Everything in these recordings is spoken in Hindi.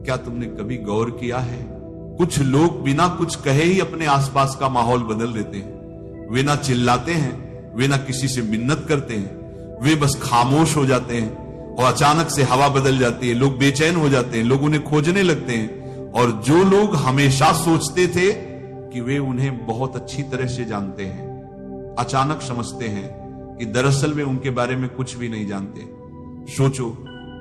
क्या तुमने कभी गौर किया है, कुछ लोग बिना कुछ कहे ही अपने आसपास का माहौल बदल देते हैं। वे ना चिल्लाते हैं, वे ना किसी से मिन्नत करते हैं, वे बस खामोश हो जाते हैं और अचानक से हवा बदल जाती है, लोग बेचैन हो जाते हैं, लोग उन्हें खोजने लगते हैं। और जो लोग हमेशा सोचते थे कि वे उन्हें बहुत अच्छी तरह से जानते हैं, अचानक समझते हैं कि दरअसल वे उनके बारे में कुछ भी नहीं जानते। सोचो,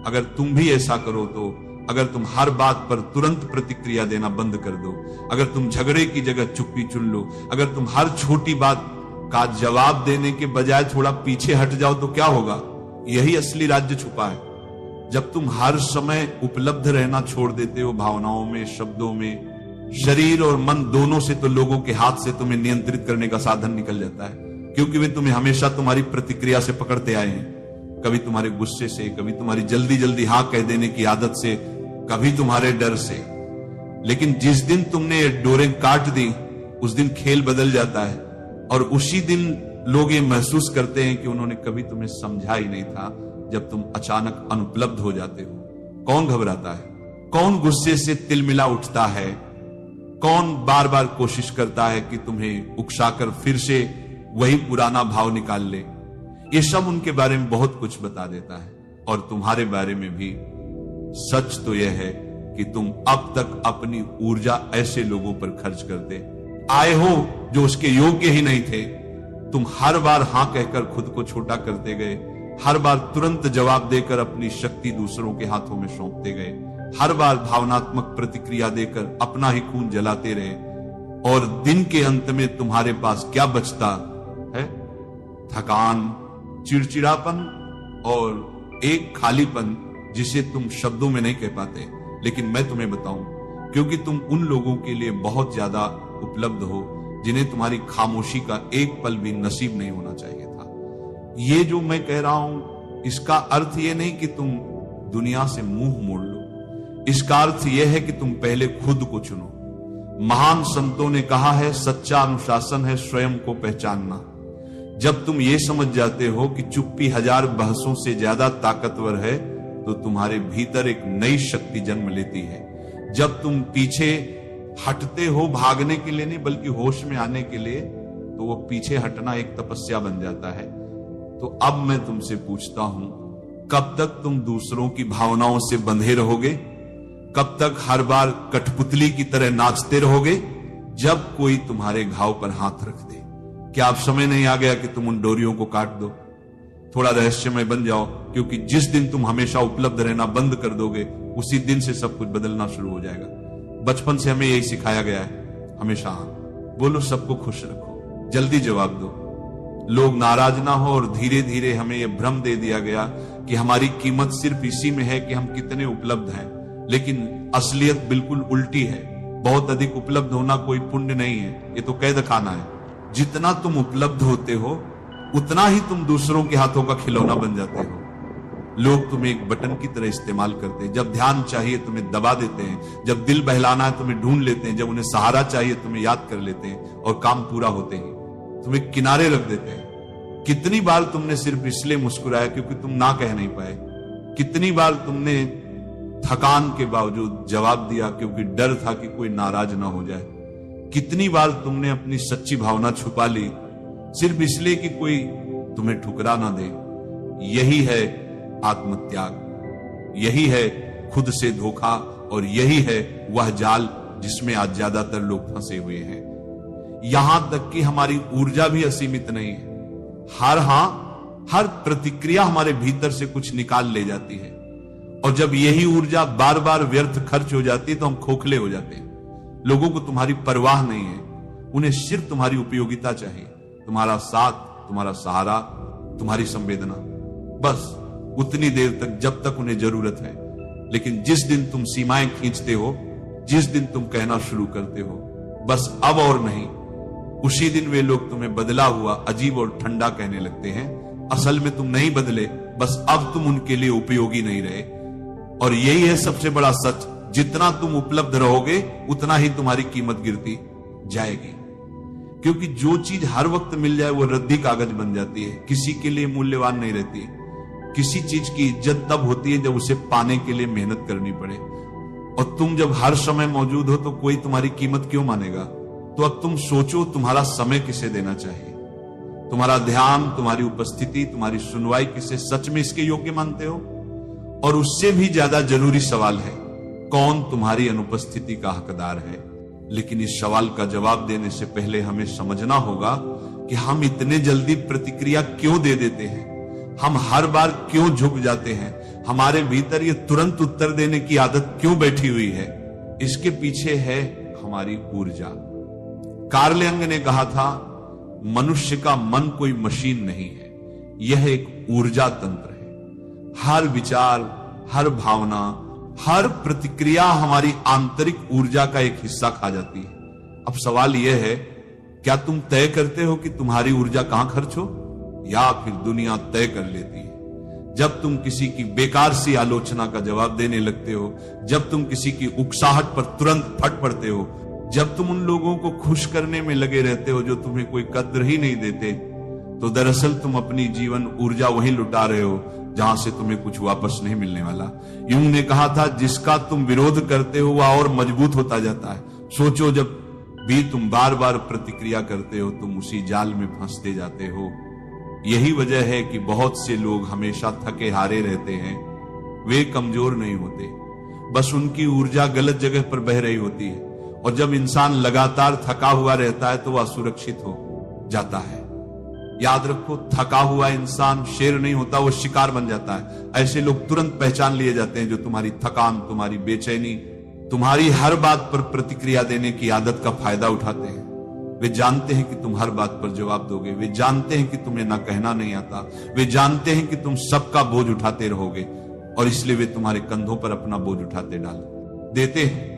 अगर तुम भी ऐसा करो तो, अगर तुम हर बात पर तुरंत प्रतिक्रिया देना बंद कर दो, अगर तुम झगड़े की जगह चुप्पी चुन लो, अगर तुम हर छोटी बात का जवाब देने के बजाय थोड़ा पीछे हट जाओ तो क्या होगा? यही असली राज्य छुपा है। जब तुम हर समय उपलब्ध रहना छोड़ देते हो, भावनाओं में, शब्दों में, शरीर और मन दोनों से, तो लोगों के हाथ से तुम्हें नियंत्रित करने का साधन निकल जाता है, क्योंकि वे तुम्हें हमेशा तुम्हारी प्रतिक्रिया से पकड़ते आए हैं। कभी तुम्हारे गुस्से से, कभी तुम्हारी जल्दी जल्दी हाँ कह देने की आदत से, कभी तुम्हारे डर से। लेकिन जिस दिन तुमने ये डोरें काट दी, उस दिन खेल बदल जाता है और उसी दिन लोग ये महसूस करते हैं कि उन्होंने कभी तुम्हें समझा ही नहीं था, जब तुम अचानक अनुपलब्ध हो जाते हो। कौन घबराता है? कौन गुस्से से तिलमिला उठता है? कौन बार बार कोशिश करता है कि तुम्हें उकसाकर फिर से वही पुराना भाव निकाल ले? ये सब उनके बारे में बहुत कुछ बता देता है। और तुम्हारे बारे में भी सच तो यह है कि तुम अब तक अपनी ऊर्जा ऐसे लोगों पर खर्च करते आए हो जो उसके योग्य ही नहीं थे। तुम हर बार हां कहकर खुद को छोटा करते गए, हर बार तुरंत जवाब देकर अपनी शक्ति दूसरों के हाथों में सौंपते गए, हर बार भावनात्मक प्रतिक्रिया देकर अपना ही खून जलाते रहे। और दिन के अंत में तुम्हारे पास क्या बचता है? थकान, चिड़चिड़ापन और एक खालीपन जिसे तुम शब्दों में नहीं कह पाते। लेकिन मैं तुम्हें बताऊं, क्योंकि तुम उन लोगों के लिए बहुत ज्यादा उपलब्ध हो जिन्हें तुम्हारी खामोशी का एक पल भी नसीब नहीं होना चाहिए था। ये जो मैं कह रहा हूं, इसका अर्थ ये नहीं कि तुम दुनिया से मुंह मोड़ लो। इसका अर्थ यह है कि तुम पहले खुद को चुनो। महान संतों ने कहा है, सच्चा अनुशासन है स्वयं को पहचानना। जब तुम ये समझ जाते हो कि चुप्पी 1000 बहसों से ज्यादा ताकतवर है, तो तुम्हारे भीतर एक नई शक्ति जन्म लेती है। जब तुम पीछे हटते हो, भागने के लिए नहीं बल्कि होश में आने के लिए, तो वो पीछे हटना एक तपस्या बन जाता है। तो अब मैं तुमसे पूछता हूं, कब तक तुम दूसरों की भावनाओं से बंधे रहोगे? कब तक हर बार कठपुतली की तरह नाचते रहोगे जब कोई तुम्हारे घाव पर हाथ रख दे? क्या अब समय नहीं आ गया कि तुम उन डोरियों को काट दो? थोड़ा रहस्यमय बन जाओ, क्योंकि जिस दिन तुम हमेशा उपलब्ध रहना बंद कर दोगे, उसी दिन से सब कुछ बदलना शुरू हो जाएगा। बचपन से हमें यही सिखाया गया है, हमेशा हाँ बोलो, सबको खुश रखो, जल्दी जवाब दो, लोग नाराज ना हो। और धीरे धीरे हमें यह भ्रम दे दिया गया कि हमारी कीमत सिर्फ इसी में है कि हम कितने उपलब्ध हैं। लेकिन असलियत बिल्कुल उल्टी है। बहुत अधिक उपलब्ध होना कोई पुण्य नहीं है, ये तो कैद खाना है। जितना तुम उपलब्ध होते हो, उतना ही तुम दूसरों के हाथों का खिलौना बन जाते हो। लोग तुम्हें एक बटन की तरह इस्तेमाल करते हैं। जब ध्यान चाहिए तुम्हें दबा देते हैं, जब दिल बहलाना है तुम्हें ढूंढ लेते हैं, जब उन्हें सहारा चाहिए तुम्हें याद कर लेते हैं, और काम पूरा होते ही तुम्हें किनारे रख देते हैं। कितनी बार तुमने सिर्फ इसलिए मुस्कुराया क्योंकि तुम ना कह नहीं पाए? कितनी बार तुमने थकान के बावजूद जवाब दिया क्योंकि डर था कि कोई नाराज ना हो जाए? कितनी बार तुमने अपनी सच्ची भावना छुपा ली सिर्फ इसलिए कि कोई तुम्हें ठुकरा ना दे? यही है आत्मत्याग, यही है खुद से धोखा, और यही है वह जाल जिसमें आज ज्यादातर लोग फंसे हुए हैं। यहां तक कि हमारी ऊर्जा भी असीमित नहीं है। हर प्रतिक्रिया हमारे भीतर से कुछ निकाल ले जाती है, और जब यही ऊर्जा बार बार व्यर्थ खर्च हो जाती है तो हम खोखले हो जाते हैं। लोगों को तुम्हारी परवाह नहीं है, उन्हें सिर्फ तुम्हारी उपयोगिता चाहिए, तुम्हारा साथ, तुम्हारा सहारा, तुम्हारी संवेदना, बस उतनी देर तक जब तक उन्हें जरूरत है। लेकिन जिस दिन तुम सीमाएं खींचते हो, जिस दिन तुम कहना शुरू करते हो बस अब और नहीं, उसी दिन वे लोग तुम्हें बदला हुआ, अजीब और ठंडा कहने लगते हैं। असल में तुम नहीं बदले, बस अब तुम उनके लिए उपयोगी नहीं रहे। और यही है सबसे बड़ा सच, जितना तुम उपलब्ध रहोगे उतना ही तुम्हारी कीमत गिरती जाएगी। क्योंकि जो चीज हर वक्त मिल जाए वो रद्दी कागज बन जाती है, किसी के लिए मूल्यवान नहीं रहती। किसी चीज की इज्जत तब होती है जब उसे पाने के लिए मेहनत करनी पड़े। और तुम जब हर समय मौजूद हो तो कोई तुम्हारी कीमत क्यों मानेगा? तो अब तुम सोचो, तुम्हारा समय किसे देना चाहिए? तुम्हारा ध्यान, तुम्हारी उपस्थिति, तुम्हारी सुनवाई किसे सच में इसके योग्य मानते हो? और उससे भी ज्यादा जरूरी सवाल है, कौन तुम्हारी अनुपस्थिति का हकदार है? लेकिन इस सवाल का जवाब देने से पहले हमें समझना होगा कि हम इतने जल्दी प्रतिक्रिया क्यों दे देते हैं, हम हर बार क्यों झुक जाते हैं, हमारे भीतर ये तुरंत उत्तर देने की आदत क्यों बैठी हुई है? इसके पीछे है हमारी ऊर्जा। कार्ल यंग ने कहा था, मनुष्य का मन कोई मशीन नहीं है, यह एक ऊर्जा तंत्र है। हर विचार, हर भावना, हर प्रतिक्रिया हमारी आंतरिक ऊर्जा का एक हिस्सा खा जाती है। अब सवाल यह है, क्या तुम तय करते हो कि तुम्हारी ऊर्जा कहां खर्च हो, या फिर दुनिया तय कर लेती है? जब तुम किसी की बेकार सी आलोचना का जवाब देने लगते हो, जब तुम किसी की उकसाहट पर तुरंत फट पड़ते हो, जब तुम उन लोगों को खुश करने में लगे रहते हो जो तुम्हें कोई कद्र ही नहीं देते, तो दरअसल तुम अपनी जीवन ऊर्जा वहीं लुटा रहे हो जहां से तुम्हें कुछ वापस नहीं मिलने वाला। यूं ने कहा था, जिसका तुम विरोध करते हो वह और मजबूत होता जाता है। सोचो, जब भी तुम बार बार प्रतिक्रिया करते हो, तुम उसी जाल में फंसते जाते हो। यही वजह है कि बहुत से लोग हमेशा थके हारे रहते हैं। वे कमजोर नहीं होते, बस उनकी ऊर्जा गलत जगह पर बह रही होती है। और जब इंसान लगातार थका हुआ रहता है तो वह असुरक्षित हो जाता है। याद रखो, थका हुआ इंसान शेर नहीं होता, वो शिकार बन जाता है। ऐसे लोग तुरंत पहचान लिए जाते हैं जो तुम्हारी थकान, तुम्हारी बेचैनी, तुम्हारी हर बात पर प्रतिक्रिया देने की आदत का फायदा उठाते हैं। वे जानते हैं कि तुम हर बात पर जवाब दोगे, वे जानते हैं कि तुम्हें ना कहना नहीं आता, वे जानते हैं कि तुम सबका बोझ उठाते रहोगे, और इसलिए वे तुम्हारे कंधों पर अपना बोझ उठाते देते हैं।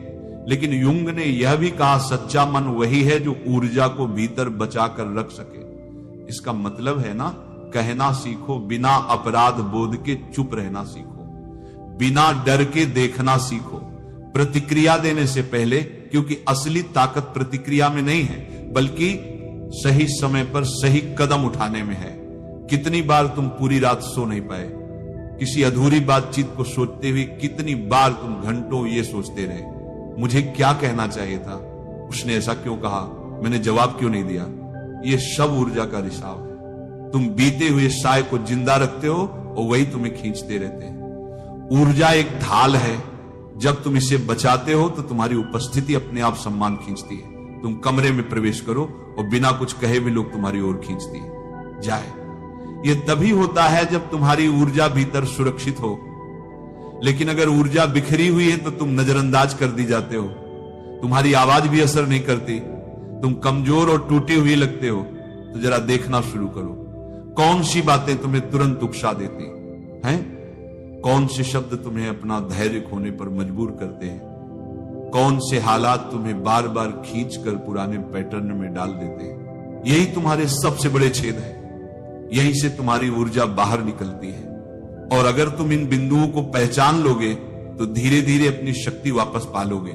लेकिन युंग ने यह भी कहा, सच्चा मन वही है जो ऊर्जा को भीतर बचा कर रख सके। इसका मतलब है ना, कहना सीखो, बिना अपराध बोध के चुप रहना सीखो, बिना डर के देखना सीखो, प्रतिक्रिया देने से पहले, क्योंकि असली ताकत प्रतिक्रिया में नहीं है, बल्कि सही समय पर सही कदम उठाने में है। कितनी बार तुम पूरी रात सो नहीं पाए, किसी अधूरी बातचीत को सोचते हुए कितनी बार तुम घंटों ये सोचते रहे, मुझे क्या कहना चाहिए था, उसने ऐसा क्यों कहा, मैंने जवाब क्यों नहीं दिया? ये सब ऊर्जा का रिसाव है। तुम बीते हुए साय को जिंदा रखते हो और वही तुम्हें खींचते रहते हैं। ऊर्जा एक ढाल है, जब तुम इसे बचाते हो तो तुम्हारी उपस्थिति अपने आप सम्मान खींचती है। तुम कमरे में प्रवेश करो और बिना कुछ कहे भी लोग तुम्हारी ओर खींचती है जाए। ये तभी होता है जब तुम्हारी ऊर्जा भीतर सुरक्षित हो। लेकिन अगर ऊर्जा बिखरी हुई है तो तुम नजरअंदाज कर दी जाते हो, तुम्हारी आवाज भी असर नहीं करती, तुम कमजोर और टूटे हुए लगते हो। तो जरा देखना शुरू करो, कौन सी बातें तुम्हें तुरंत उकसा देती हैं, कौन से शब्द तुम्हें अपना धैर्य खोने पर मजबूर करते हैं, कौन से हालात तुम्हें बार बार खींच कर पुराने पैटर्न में डाल देते हैं। यही तुम्हारे सबसे बड़े छेद है, यहीं से तुम्हारी ऊर्जा बाहर निकलती है। और अगर तुम इन बिंदुओं को पहचान लोगे तो धीरे धीरे अपनी शक्ति वापस पालोगे।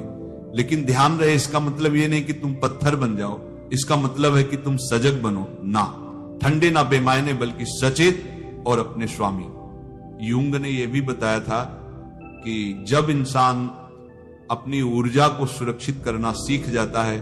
लेकिन ध्यान रहे, इसका मतलब यह नहीं कि तुम पत्थर बन जाओ, इसका मतलब है कि तुम सजग बनो, ना ठंडे ना बेमायने, बल्कि सचेत और अपने स्वामी। युंग ने यह भी बताया था कि जब इंसान अपनी ऊर्जा को सुरक्षित करना सीख जाता है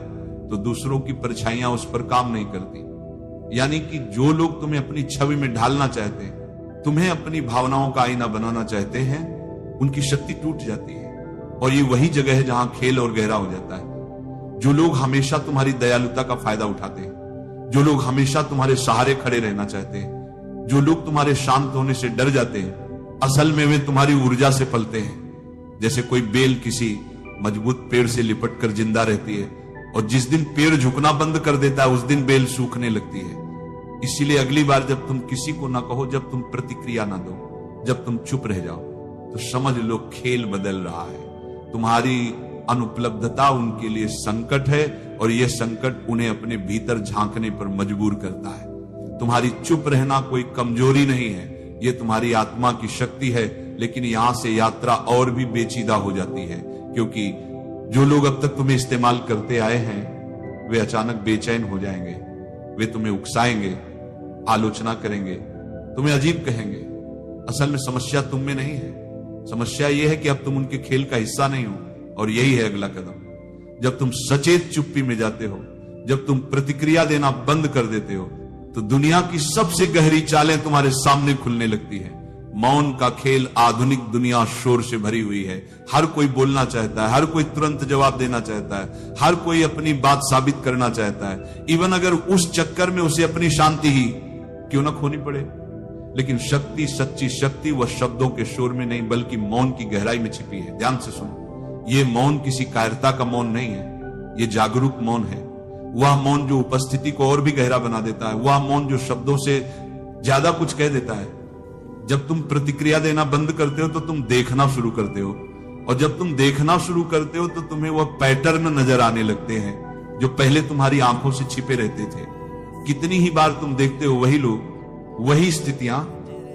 तो दूसरों की परछाइयां उस पर काम नहीं करती। यानी कि जो लोग तुम्हें अपनी छवि में ढालना चाहते हैं, तुम्हें अपनी भावनाओं का आईना बनाना चाहते हैं, उनकी शक्ति टूट जाती है। और ये वही जगह है जहां खेल और गहरा हो जाता है। जो लोग हमेशा तुम्हारी दयालुता का फायदा उठाते हैं, जो लोग हमेशा तुम्हारे सहारे खड़े रहना चाहते हैं, जो लोग तुम्हारे शांत होने से डर जाते हैं, असल में वे तुम्हारी ऊर्जा से पलते हैं। जैसे कोई बेल किसी मजबूत पेड़ से लिपट कर जिंदा रहती है, और जिस दिन पेड़ झुकना बंद कर देता है उस दिन बेल सूखने लगती है। इसीलिए अगली बार जब तुम किसी को ना कहो, जब तुम प्रतिक्रिया ना दो, जब तुम चुप रह जाओ, तो समझ लो खेल बदल रहा है। तुम्हारी अनुपलब्धता उनके लिए संकट है, और यह संकट उन्हें अपने भीतर झांकने पर मजबूर करता है। तुम्हारी चुप रहना कोई कमजोरी नहीं है, यह तुम्हारी आत्मा की शक्ति है। लेकिन यहां से यात्रा और भी पेचीदा हो जाती है, क्योंकि जो लोग अब तक तुम्हें इस्तेमाल करते आए हैं वे अचानक बेचैन हो जाएंगे। वे तुम्हें उकसाएंगे, आलोचना करेंगे, तुम्हें अजीब कहेंगे। असल में समस्या तुम में नहीं है, समस्या यह है कि अब तुम उनके खेल का हिस्सा नहीं हो, और यही है अगला कदम। जब तुम सचेत चुप्पी में जाते हो, जब तुम प्रतिक्रिया देना बंद कर देते हो, तो दुनिया की सबसे गहरी चालें तुम्हारे सामने खुलने लगती है। मौन का खेल आधुनिक दुनिया शोर से भरी हुई है। हर कोई बोलना चाहता है, हर कोई तुरंत जवाब देना चाहता है, हर कोई अपनी बात साबित करना चाहता है, इवन अगर उस चक्कर में उसे अपनी शांति ही क्यों ना खोनी पड़े। लेकिन शक्ति, सच्ची शक्ति वह शब्दों के शोर में नहीं बल्कि मौन की गहराई में छिपी है। ध्यान से सुनो, ये मौन किसी कायरता का मौन नहीं है, ये जागरूक मौन है। वह मौन जो उपस्थिति को और भी गहरा बना देता है, वह मौन जो शब्दों से ज्यादा कुछ कह देता है। जब तुम प्रतिक्रिया देना बंद करते हो तो तुम देखना शुरू करते हो, और जब तुम देखना शुरू करते हो तो तुम्हें वह पैटर्न नजर आने लगते हैं जो पहले तुम्हारी आंखों से छिपे रहते थे। कितनी ही बार तुम देखते हो वही लोग, वही स्थितियां,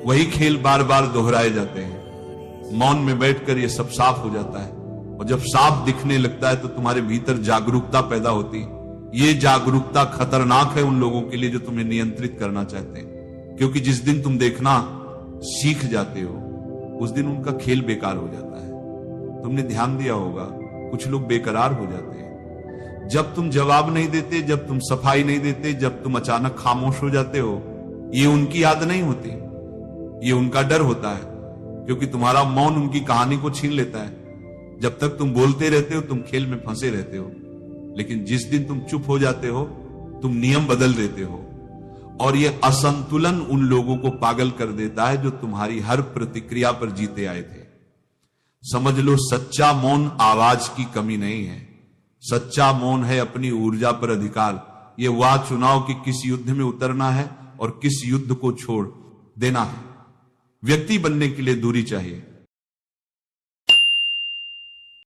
वही खेल बार बार दोहराए जाते हैं। मौन में बैठकर यह सब साफ हो जाता है, और जब साफ दिखने लगता है तो तुम्हारे भीतर जागरूकता पैदा होती है। ये जागरूकता खतरनाक है उन लोगों के लिए जो तुम्हें नियंत्रित करना चाहते हैं, क्योंकि जिस दिन तुम देखना सीख जाते हो उस दिन उनका खेल बेकार हो जाता है। तुमने ध्यान दिया होगा, कुछ लोग बेकरार हो जाते हैं जब तुम जवाब नहीं देते, जब तुम सफाई नहीं देते, जब तुम अचानक खामोश हो जाते हो। ये उनकी याद नहीं होती, ये उनका डर होता है, क्योंकि तुम्हारा मौन उनकी कहानी को छीन लेता है। जब तक तुम बोलते रहते हो तुम खेल में फंसे रहते हो, लेकिन जिस दिन तुम चुप हो जाते हो तुम नियम बदल देते हो। और यह असंतुलन उन लोगों को पागल कर देता है जो तुम्हारी हर प्रतिक्रिया पर जीते आए थे। समझ लो, सच्चा मौन आवाज की कमी नहीं है, सच्चा मौन है अपनी ऊर्जा पर अधिकार। यह वह चुनाव कि किस युद्ध में उतरना है और किस युद्ध को छोड़ देना है। व्यक्ति बनने के लिए दूरी चाहिए,